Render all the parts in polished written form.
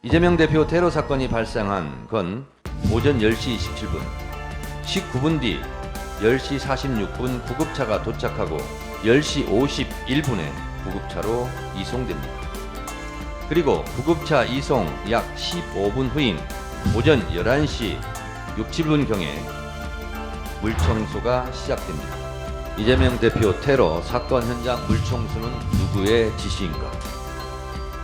이재명 대표 테러 사건이 발생한 건 오전 10시 27분, 19분 뒤 10시 46분 구급차가 도착하고 10시 51분에 구급차로 이송됩니다. 그리고 구급차 이송 약 15분 후인 오전 11시 6, 7분경에 물청소가 시작됩니다. 이재명 대표 테러 사건 현장 물청소는 누구의 지시인가?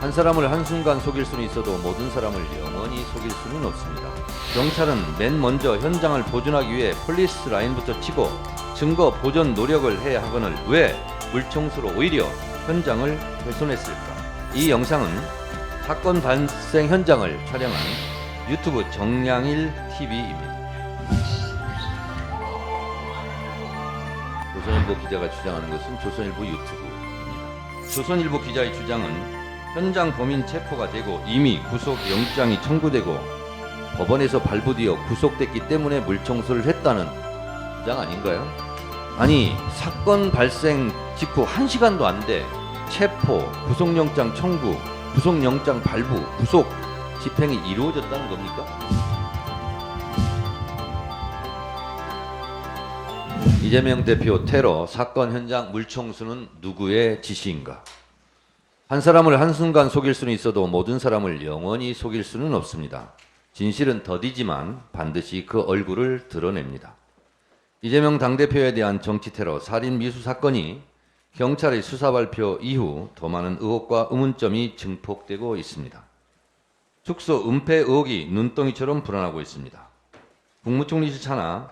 한 사람을 한순간 속일 수는 있어도 모든 사람을 영원히 속일 수는 없습니다. 경찰은 맨 먼저 현장을 보존하기 위해 폴리스 라인부터 치고 증거 보존 노력을 해야 하거늘 왜 물청소로 오히려 현장을 훼손했을까? 이 영상은 사건 발생 현장을 촬영한 유튜브 정량일 TV입니다. 조선일보 기자가 주장하는 것은 조선일보 유튜브입니다. 조선일보 기자의 주장은 현장 범인 체포가 되고 이미 구속영장이 청구되고 법원에서 발부되어 구속됐기 때문에 물청소를 했다는 주장 아닌가요? 아니, 사건 발생 직후 1시간도 안 돼 체포, 구속영장 청구, 구속영장 발부, 구속 집행이 이루어졌다는 겁니까? 이재명 대표 테러 사건 현장 물청소는 누구의 지시인가? 한 사람을 한순간 속일 수는 있어도 모든 사람을 영원히 속일 수는 없습니다. 진실은 더디지만 반드시 그 얼굴을 드러냅니다. 이재명 당대표에 대한 정치 테러 살인 미수 사건이 경찰의 수사 발표 이후 더 많은 의혹과 의문점이 증폭되고 있습니다. 축소 은폐 의혹이 눈덩이처럼 불어나고 있습니다. 국무총리실 산하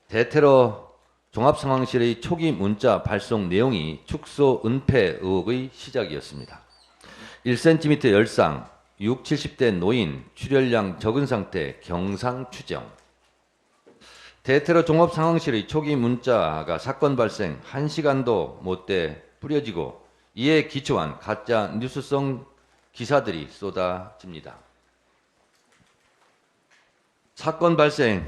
대테러 종합상황실의 초기 문자 발송 내용이 축소 은폐 의혹의 시작이었습니다. 1cm 열상, 6, 70대 노인, 출혈량 적은 상태, 경상 추정. 대테러 종합상황실의 초기 문자가 사건 발생 1시간도 못돼 뿌려지고 이에 기초한 가짜 뉴스성 기사들이 쏟아집니다. 사건 발생이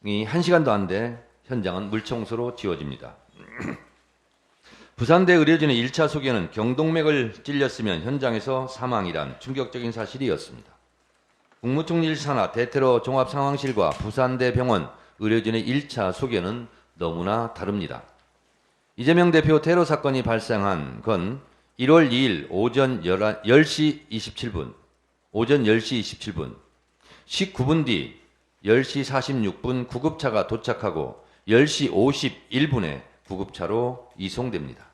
1시간도 안 돼 현장은 물청소로 지워집니다. 부산대 의료진의 1차 소견은 경동맥을 찔렸으면 현장에서 사망이란 충격적인 사실이었습니다. 국무총리실 산하 대테러 종합상황실과 부산대 병원 의료진의 1차 소견은 너무나 다릅니다. 이재명 대표 테러 사건이 발생한 건 1월 2일 오전 10시 27분, 오전 10시 27분, 19분 뒤 10시 46분 구급차가 도착하고 10시 51분에 구급차로 이송됩니다.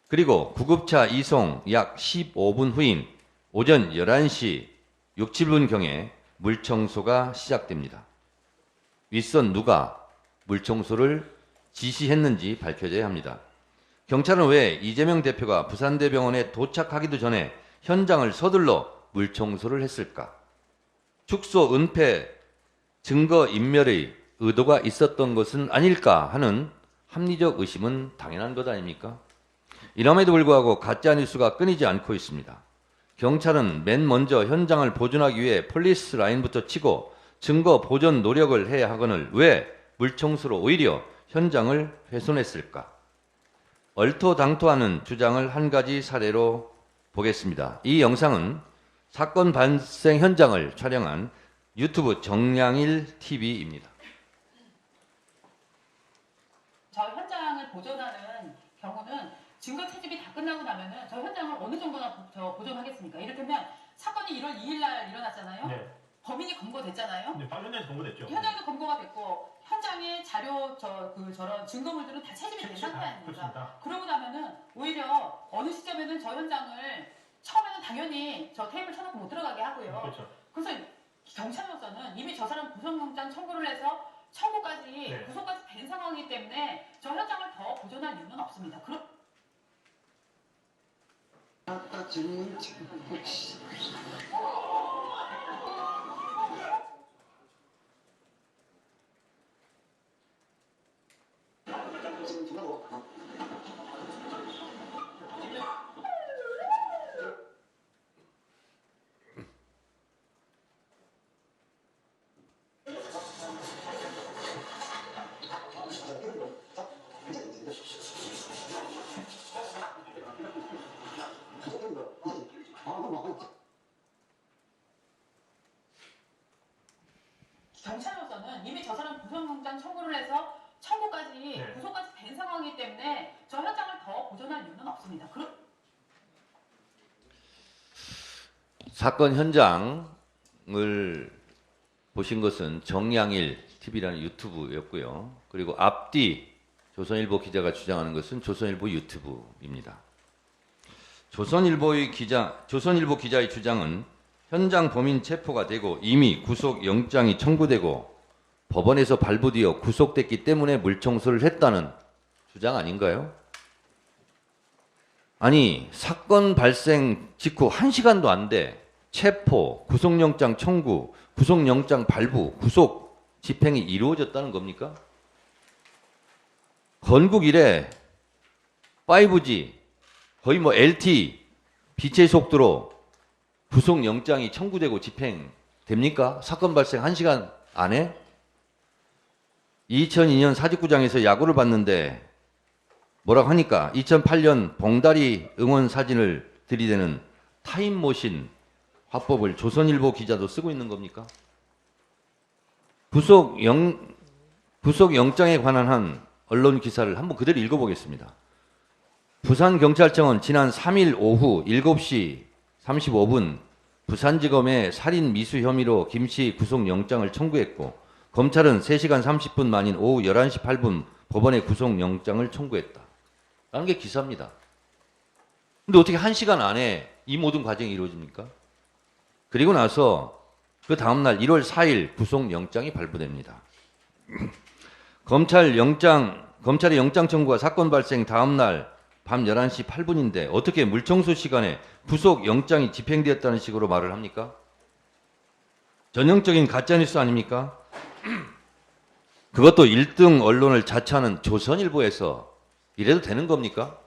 그리고 구급차 이송 약 15분 후인 오전 11시 6, 7분경에 물청소가 시작됩니다. 윗선 누가 물청소를 지시했는지 밝혀져야 합니다. 경찰은 왜 이재명 대표가 부산대병원에 도착하기도 전에 현장을 서둘러 물청소를 했을까? 축소 은폐 증거 인멸의 의도가 있었던 것은 아닐까 하는 합리적 의심은 당연한 것 아닙니까? 이럼에도 불구하고 가짜뉴스가 끊이지 않고 있습니다. 경찰은 맨 먼저 현장을 보존하기 위해 폴리스 라인부터 치고 증거 보존 노력을 해야 하거늘 왜 물청소로 오히려 현장을 훼손했을까? 얼토당토하는 주장을 한 가지 사례로 보겠습니다. 이 영상은 사건 발생 현장을 촬영한 유튜브 정량일 TV입니다. 저 현장을 보존하는 경우는 증거 채집이 다 끝나고 나면은 저 현장을 어느 정도나 보존하겠습니까? 이를테면 사건이 1월 2일 날 일어났잖아요. 네. 범인이 검거됐잖아요. 네, 현장에서 검거됐죠. 현장도 검거가 됐고 현장의 자료 저런 증거물들은 다 채집이 된 상태 아닙니까? 그렇습니다. 그러고 나면은 오히려 어느 시점에는 저 현장을 처음에는 당연히 저 테이블 쳐놓고 못 들어가게 하고요. 그렇죠. 그래서 경찰로서는 이미 저 사람 구속영장 청구를 해서 청구까지 네. 구속까지 된 상황이기 때문에 저 현장을 더 보존할 이유는 없습니다. 아까 질문 혹시 지금 지나고 경찰로서는 이미 저 사람 구속영장 청구를 해서 청구까지 네. 구속까지 된 상황이기 때문에 저 현장을 더 보존할 이유는 없습니다. 사건 현장을 보신 것은 정양일 TV라는 유튜브였고요. 그리고 앞뒤 조선일보 기자가 주장하는 것은 조선일보 유튜브입니다. 조선일보 기자의 주장은 현장 범인 체포가 되고 이미 구속 영장이 청구되고 법원에서 발부되어 구속됐기 때문에 물청소를 했다는 주장 아닌가요? 아니, 사건 발생 직후 1시간도 안 돼 체포, 구속영장 청구, 구속영장 발부, 구속 집행이 이루어졌다는 겁니까? 건국 이래 5G, 거의 뭐 LTE, 빛의 속도로 구속영장이 청구되고 집행됩니까? 사건 발생 1시간 안에? 2002년 사직구장에서 야구를 봤는데 뭐라고 하니까 2008년 봉다리 응원 사진을 들이대는 타임머신 화법을 조선일보 기자도 쓰고 있는 겁니까? 구속영장에 관한 한 언론 기사를 한번 그대로 읽어보겠습니다. 부산경찰청은 지난 3일 오후 7시 35분 부산지검에 살인 미수 혐의로 김씨 구속영장을 청구했고 검찰은 3시간 30분 만인 오후 11시 8분 법원에 구속영장을 청구했다. 라는 게 기사입니다. 근데 어떻게 1시간 안에 이 모든 과정이 이루어집니까? 그리고 나서 그 다음날 1월 4일 구속영장이 발부됩니다. 검찰의 영장 청구가 사건 발생 다음날 밤 11시 8분인데 어떻게 물청소 시간에 구속영장이 집행되었다는 식으로 말을 합니까? 전형적인 가짜뉴스 아닙니까? 그것도 1등 언론을 자처하는 조선일보에서 이래도 되는 겁니까?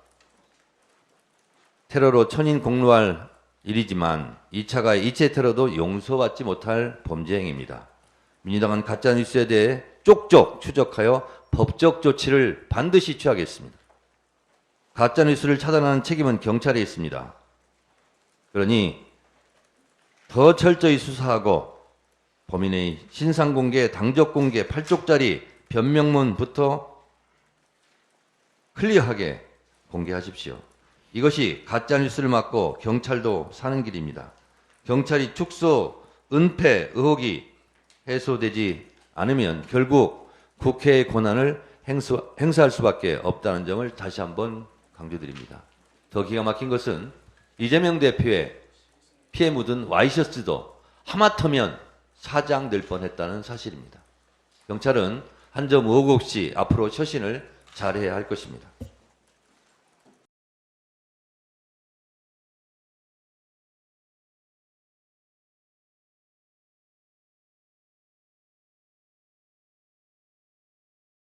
테러로 천인공노할 일이지만 2차가 이체 테러도 용서받지 못할 범죄 행위입니다. 민주당은 가짜뉴스에 대해 쪽쪽 추적하여 법적 조치를 반드시 취하겠습니다. 가짜뉴스를 차단하는 책임은 경찰에 있습니다. 그러니 더 철저히 수사하고 범인의 신상공개, 당적공개, 8쪽짜리 변명문부터 클리어하게 공개하십시오. 이것이 가짜뉴스를 막고 경찰도 사는 길입니다. 경찰이 축소, 은폐 의혹이 해소되지 않으면 결국 국회의 권한을 행사할 수밖에 없다는 점을 다시 한번 강조드립니다. 더 기가 막힌 것은 이재명 대표의 피해 묻은 와이셔츠도 하마터면 사장될 뻔했다는 사실입니다. 경찰은 한 점 의혹 없이 앞으로 처신을 잘해야 할 것입니다.